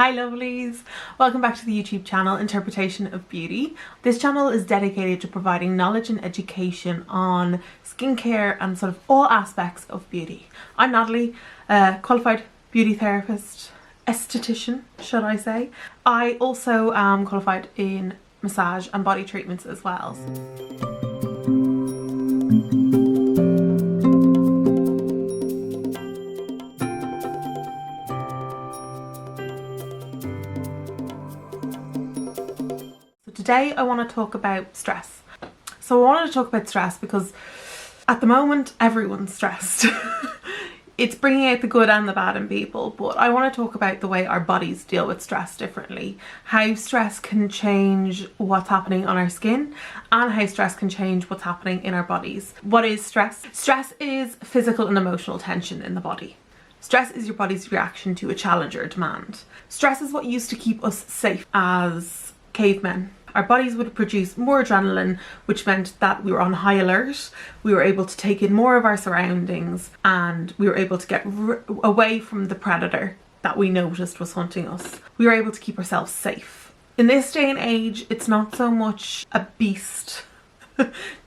Hi lovelies! Welcome back to the YouTube channel Interpretation of Beauty. This channel is dedicated to providing knowledge and education on skincare and sort of all aspects of beauty. I'm Natalie, a qualified beauty therapist, esthetician should I say. I also am qualified in massage and body treatments as well. Today I want to talk about stress. So I wanted to talk about stress because at the moment everyone's stressed. It's bringing out the good and the bad in people, but I want to talk about the way our bodies deal with stress differently. How stress can change what's happening on our skin and how stress can change what's happening in our bodies. What is stress? Stress is physical and emotional tension in the body. Stress is your body's reaction to a challenge or a demand. Stress is what used to keep us safe as cavemen. Our bodies would produce more adrenaline, which meant that we were on high alert, we were able to take in more of our surroundings, and we were able to get away from the predator that we noticed was hunting us. We were able to keep ourselves safe. In this day and age, it's not so much a beast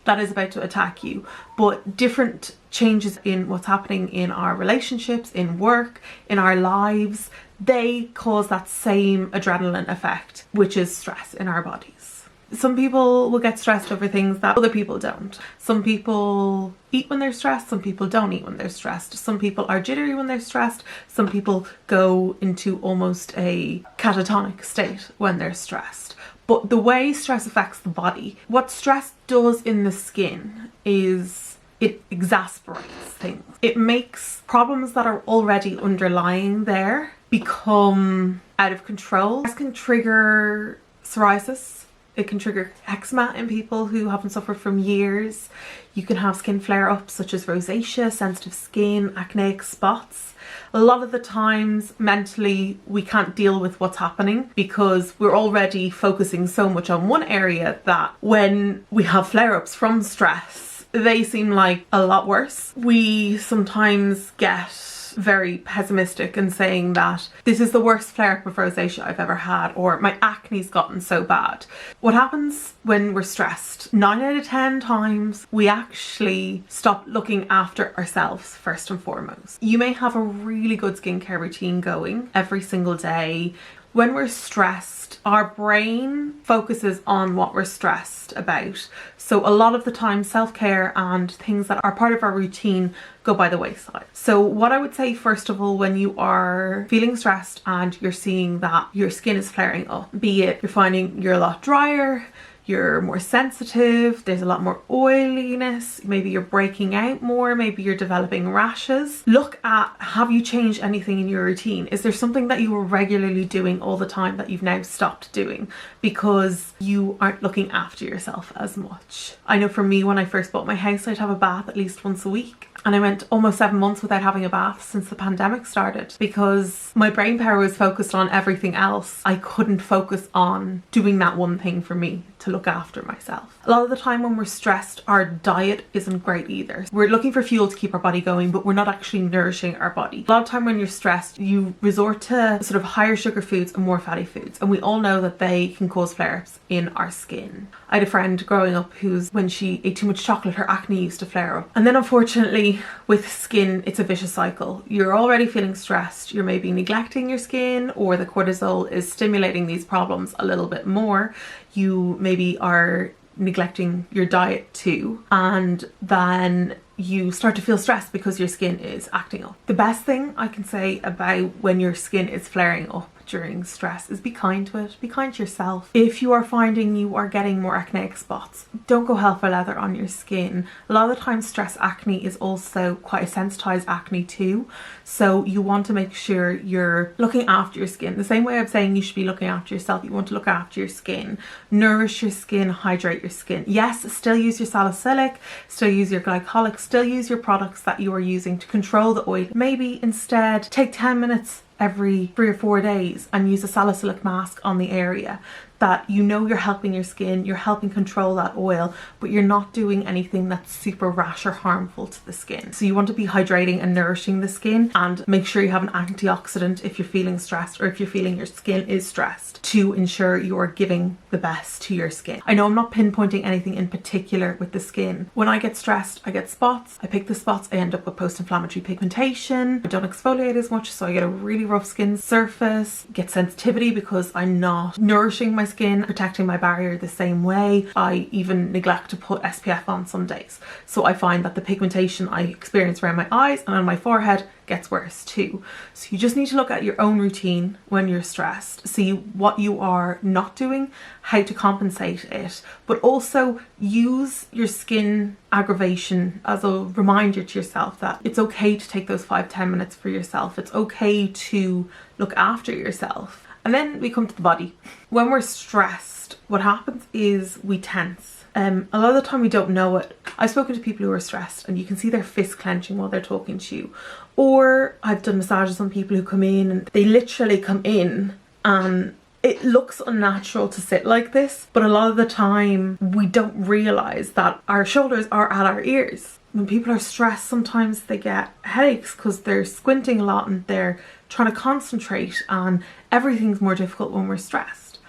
that is about to attack you, but different changes in what's happening in our relationships, in work, in our lives, they cause that same adrenaline effect, which is stress in our bodies. Some people will get stressed over things that other people don't. Some people eat when they're stressed, some people don't eat when they're stressed. Some people are jittery when they're stressed, some people go into almost a catatonic state when they're stressed. But the way stress affects the body, what stress does in the skin is it exasperates things. It makes problems that are already underlying there become out of control. This can trigger psoriasis. It can trigger eczema in people who haven't suffered from years. You can have skin flare-ups such as rosacea, sensitive skin, acneic spots. A lot of the times mentally we can't deal with what's happening because we're already focusing so much on one area that when we have flare-ups from stress, they seem like a lot worse. We sometimes get very pessimistic and saying that this is the worst flare-up of rosacea I've ever had, or my acne's gotten so bad. What happens when we're stressed? 9 out of 10 times we actually stop looking after ourselves first and foremost. You may have a really good skincare routine going every single day. When we're stressed, our brain focuses on what we're stressed about. So a lot of the time self-care and things that are part of our routine go by the wayside. So what I would say first of all, when you are feeling stressed and you're seeing that your skin is flaring up, be it you're finding you're a lot drier, you're more sensitive, there's a lot more oiliness, maybe you're breaking out more, maybe you're developing rashes. Look at, have you changed anything in your routine? Is there something that you were regularly doing all the time that you've now stopped doing because you aren't looking after yourself as much? I know for me, when I first bought my house, I'd have a bath at least once a week. And I went almost 7 months without having a bath since the pandemic started because my brain power was focused on everything else. I couldn't focus on doing that one thing for me to look after myself. A lot of the time when we're stressed, our diet isn't great either. We're looking for fuel to keep our body going, but we're not actually nourishing our body. A lot of time when you're stressed, you resort to sort of higher sugar foods and more fatty foods. And we all know that they can cause flare-ups in our skin. I had a friend growing up who's, when she ate too much chocolate, her acne used to flare up. And then unfortunately with skin, it's a vicious cycle. You're already feeling stressed, you're maybe neglecting your skin, or the cortisol is stimulating these problems a little bit more. You maybe are neglecting your diet too, and then you start to feel stressed because your skin is acting up. The best thing I can say about when your skin is flaring up during stress is be kind to it. Be kind to yourself. If you are finding you are getting more acneic spots, don't go hell for leather on your skin. A lot of the time stress acne is also quite a sensitized acne too, so you want to make sure you're looking after your skin. The same way I'm saying you should be looking after yourself, you want to look after your skin. Nourish your skin, hydrate your skin. Yes, still use your salicylic, still use your glycolic, still use your products that you are using to control the oil. Maybe instead take 10 minutes every 3 or 4 days and use a salicylic mask on the area. that you know you're helping your skin, you're helping control that oil, but you're not doing anything that's super rash or harmful to the skin. So you want to be hydrating and nourishing the skin, and make sure you have an antioxidant if you're feeling stressed or if you're feeling your skin is stressed, to ensure you are giving the best to your skin. I know I'm not pinpointing anything in particular with the skin. When I get stressed, I get spots. I pick the spots, I end up with post-inflammatory pigmentation. I don't exfoliate as much, so I get a really rough skin surface, get sensitivity because I'm not nourishing my skin, protecting my barrier the same way. I even neglect to put SPF on some days. So I find that the pigmentation I experience around my eyes and on my forehead gets worse too. So you just need to look at your own routine when you're stressed, see what you are not doing, how to compensate it, but also use your skin aggravation as a reminder to yourself that it's okay to take those 5-10 minutes for yourself. It's okay to look after yourself. And then we come to the body. When we're stressed, what happens is we tense. A lot of the time we don't know it. I've spoken to people who are stressed and you can see their fists clenching while they're talking to you. Or I've done massages on people who come in and they literally come in and it looks unnatural to sit like this, but a lot of the time we don't realise that our shoulders are at our ears. When people are stressed, sometimes they get headaches because they're squinting a lot and they're trying to concentrate, and everything's more difficult when we're stressed.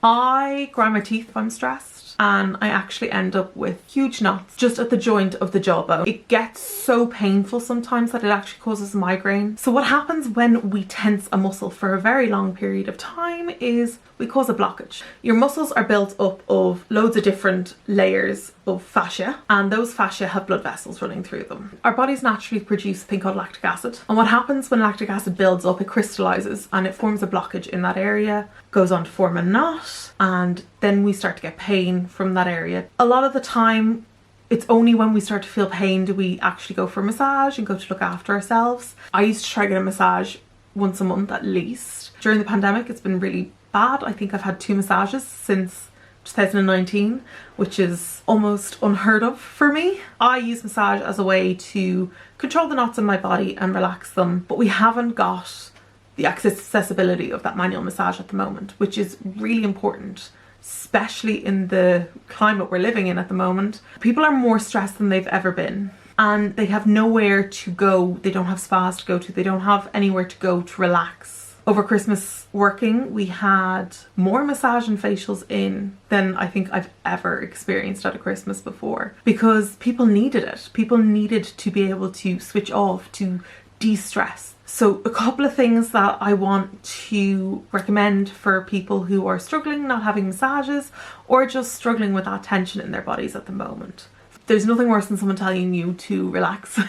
I grind my teeth if I'm stressed, and I actually end up with huge knots just at the joint of the jawbone. It gets so painful sometimes that it actually causes migraine. So what happens when we tense a muscle for a very long period of time is we cause a blockage. Your muscles are built up of loads of different layers of fascia, and those fascia have blood vessels running through them. Our bodies naturally produce a thing called lactic acid, and what happens when lactic acid builds up, it crystallizes and it forms a blockage in that area, goes on to form a knot, and then we start to get pain from that area. A lot of the time it's only when we start to feel pain do we actually go for a massage and go to look after ourselves. I used to try to get a massage once a month at least. During the pandemic it's been really bad. I think I've had 2 massages since 2019, which is almost unheard of for me. I use massage as a way to control the knots in my body and relax them, but we haven't got the accessibility of that manual massage at the moment, which is really important, especially in the climate we're living in at the moment. People are more stressed than they've ever been, and they have nowhere to go. They don't have spas to go to. They don't have anywhere to go to relax. Over Christmas working, we had more massage and facials in than I think I've ever experienced at a Christmas before, because people needed it. People needed to be able to switch off, to de-stress. So a couple of things that I want to recommend for people who are struggling not having massages, or just struggling with that tension in their bodies at the moment. There's nothing worse than someone telling you to relax.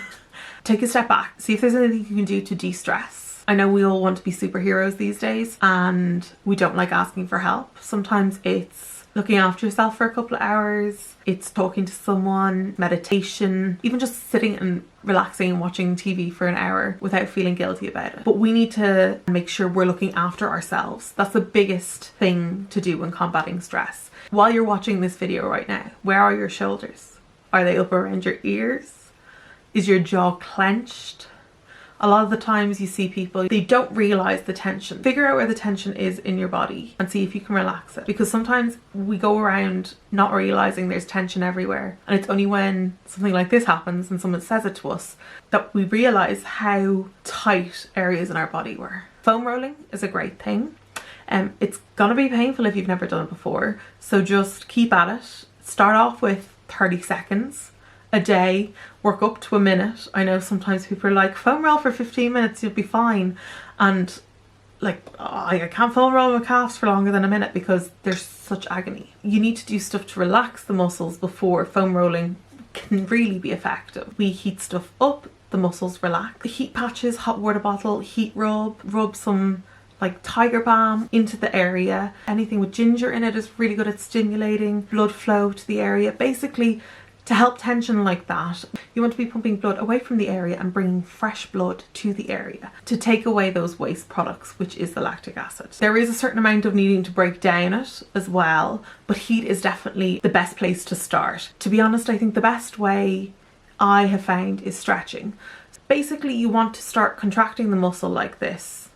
Take a step back, see if there's anything you can do to de-stress. I know we all want to be superheroes these days and we don't like asking for help. Sometimes it's looking after yourself for a couple of hours, it's talking to someone, meditation, even just sitting and relaxing and watching TV for an hour without feeling guilty about it. But we need to make sure we're looking after ourselves. That's the biggest thing to do when combating stress. While you're watching this video right now, where are your shoulders? Are they up around your ears? Is your jaw clenched? A lot of the times you see people, they don't realize the tension. Figure out where the tension is in your body and see if you can relax it. Because sometimes we go around not realizing there's tension everywhere. And it's only when something like this happens and someone says it to us that we realize how tight areas in our body were. Foam rolling is a great thing. It's gonna be painful if you've never done it before. So just keep at it. Start off with 30 seconds a day, work up to a minute. I know sometimes people are like, foam roll for 15 minutes, you'll be fine. And like, I can't foam roll my calves for longer than a minute because there's such agony. You need to do stuff to relax the muscles before foam rolling can really be effective. We heat stuff up, the muscles relax. Heat patches, hot water bottle, heat rub some like tiger balm into the area. Anything with ginger in it is really good at stimulating blood flow to the area. Basically, to help tension like that, you want to be pumping blood away from the area and bringing fresh blood to the area to take away those waste products, which is the lactic acid. There is a certain amount of needing to break down it as well, but heat is definitely the best place to start. To be honest, I think the best way I have found is stretching. Basically, you want to start contracting the muscle like this.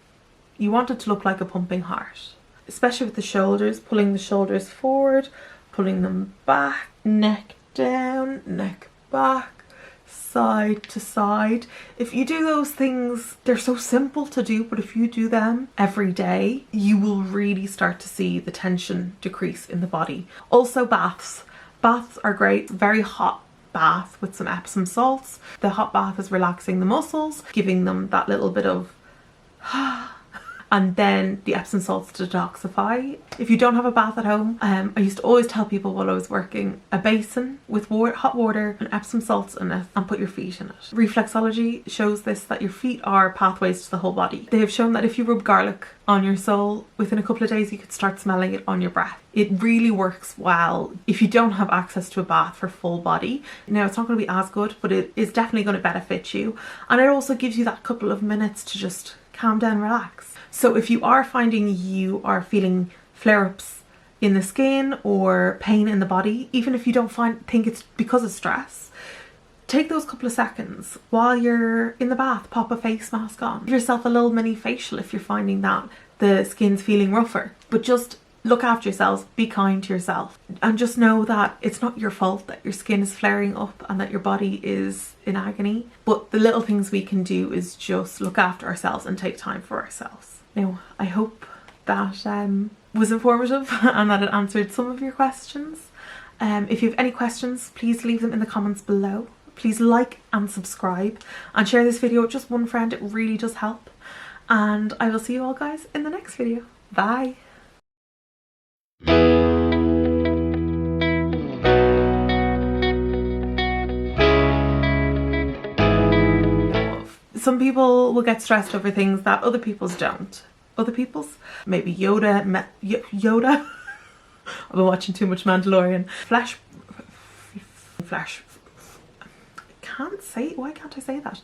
You want it to look like a pumping heart. especially with the shoulders, pulling the shoulders forward, pulling them back, neck down, neck back, side to side. If you do those things, they're so simple to do, but if you do them every day, you will really start to see the tension decrease in the body. Also baths. Baths are great. Very hot bath with some Epsom salts. The hot bath is relaxing the muscles, giving them that little bit of and then the Epsom salts to detoxify. If you don't have a bath at home, I used to always tell people while I was working, a basin with hot water and Epsom salts in it, and put your feet in it. Reflexology shows this, that your feet are pathways to the whole body. They have shown that if you rub garlic on your sole, within a couple of days you could start smelling it on your breath. It really works well if you don't have access to a bath for full body. Now, it's not going to be as good, but it is definitely going to benefit you, and it also gives you that couple of minutes to just calm down, relax. So if you are finding you are feeling flare-ups in the skin or pain in the body, even if you don't think it's because of stress, take those couple of seconds while you're in the bath, pop a face mask on. Give yourself a little mini facial if you're finding that the skin's feeling rougher. But just look after yourselves, be kind to yourself, and just know that it's not your fault that your skin is flaring up and that your body is in agony. But the little things we can do is just look after ourselves and take time for ourselves. Now, I hope that was informative and that it answered some of your questions. If you have any questions, please leave them in the comments below. Please like and subscribe and share this video with just one friend. It really does help. And I will see you all guys in the next video. Bye. Some people will get stressed over things that other people's don't. Other people's? Maybe Yoda. Yoda? I've been watching too much Mandalorian. Flash. I can't say, why can't I say that?